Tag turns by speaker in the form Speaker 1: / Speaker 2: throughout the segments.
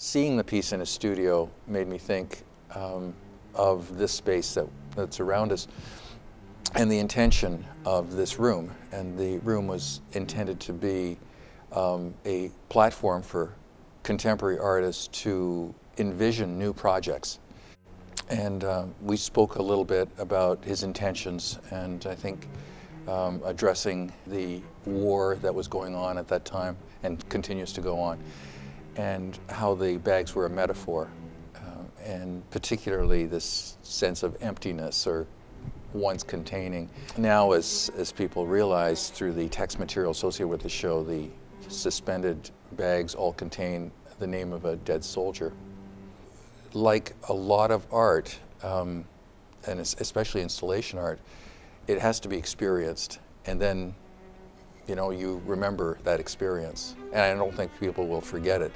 Speaker 1: Seeing the piece in a studio made me think of this space that's around us and the intention of this room. And the room was intended to be a platform for contemporary artists to envision new projects. And we spoke a little bit about his intentions, and I think addressing the war that was going on at that time and continues to go on, and how the bags were a metaphor, and particularly this sense of emptiness or once containing. Now, as people realize through the text material associated with the show, the suspended bags all contain the name of a dead soldier. Like a lot of art, and especially installation art, it has to be experienced, and then you remember that experience. And I don't think people will forget it.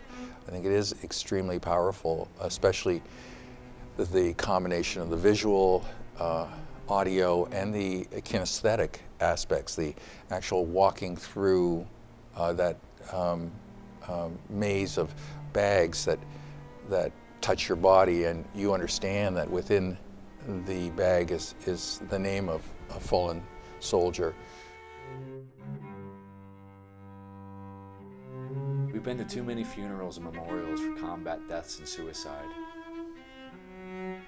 Speaker 1: I think it is extremely powerful, especially the combination of the visual, audio, and the kinesthetic aspects, the actual walking through that maze of bags that touch your body, and you understand that within the bag is the name of a fallen soldier.
Speaker 2: We've been to too many funerals and memorials for combat deaths and suicide.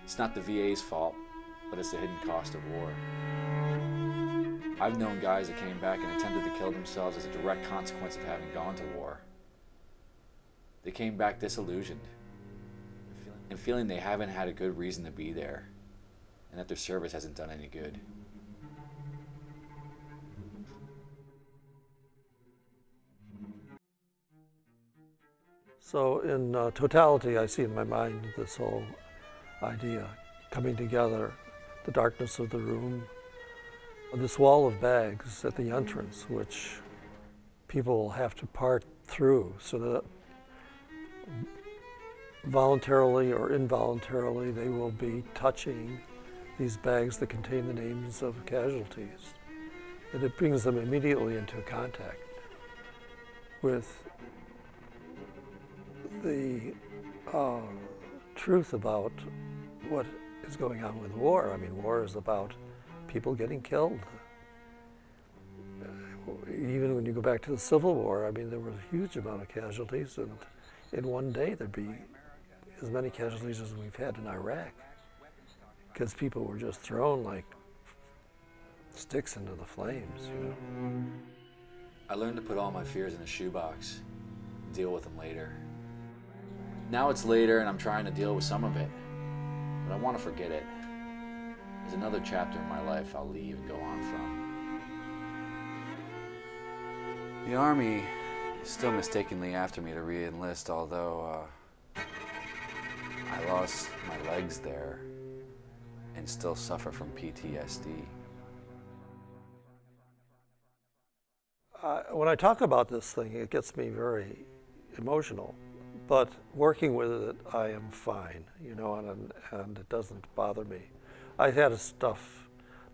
Speaker 2: It's not the VA's fault, but it's the hidden cost of war. I've known guys that came back and attempted to kill themselves as a direct consequence of having gone to war. They came back disillusioned and feeling they haven't had a good reason to be there, and that their service hasn't done any good.
Speaker 3: So in totality, I see in my mind this whole idea coming together, the darkness of the room, this wall of bags at the entrance, which people will have to part through so that voluntarily or involuntarily they will be touching these bags that contain the names of casualties. And it brings them immediately into contact with the truth about what is going on with war. I mean, war is about people getting killed. Even when you go back to the Civil War, I mean, there was a huge amount of casualties, and in one day there'd be as many casualties as we've had in Iraq, because people were just thrown like sticks into the flames,
Speaker 2: I learned to put all my fears in a shoebox and deal with them later. Now it's later and I'm trying to deal with some of it, but I want to forget it. There's another chapter in my life I'll leave and go on from. The Army is still mistakenly after me to re-enlist, although I lost my legs there and still suffer from PTSD.
Speaker 3: When I talk about this thing, it gets me very emotional. But working with it, I am fine, and it doesn't bother me. I had to stuff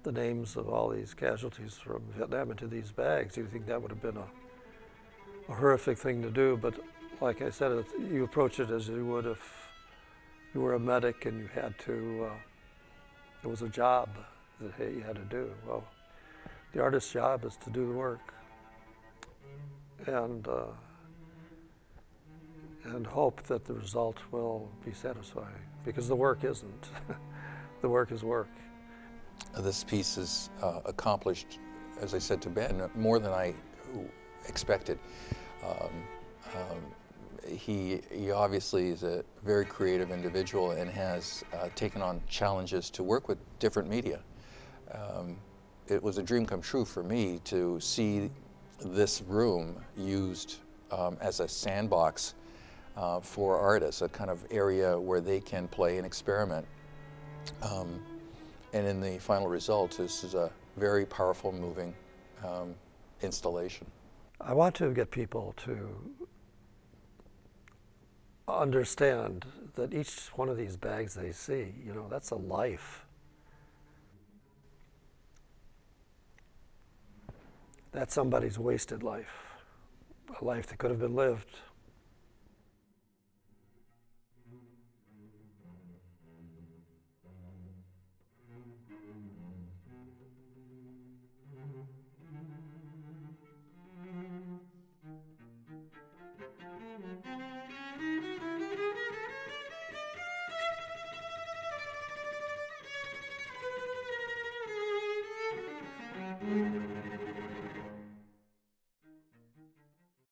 Speaker 3: the names of all these casualties from Vietnam into these bags. You'd think that would have been a horrific thing to do, but like I said, you approach it as you would if you were a medic and you had to, it was a job that you had to do. Well, the artist's job is to do the work and hope that the result will be satisfying, because the work isn't. The work is work.
Speaker 1: This piece is accomplished, as I said to Ben, more than I expected. He obviously is a very creative individual and has taken on challenges to work with different media. It was a dream come true for me to see this room used as a sandbox for artists, a kind of area where they can play and experiment. And in the final result, this is a very powerful, moving installation.
Speaker 3: I want to get people to understand that each one of these bags they see, you know, that's a life. That's somebody's wasted life, a life that could have been lived.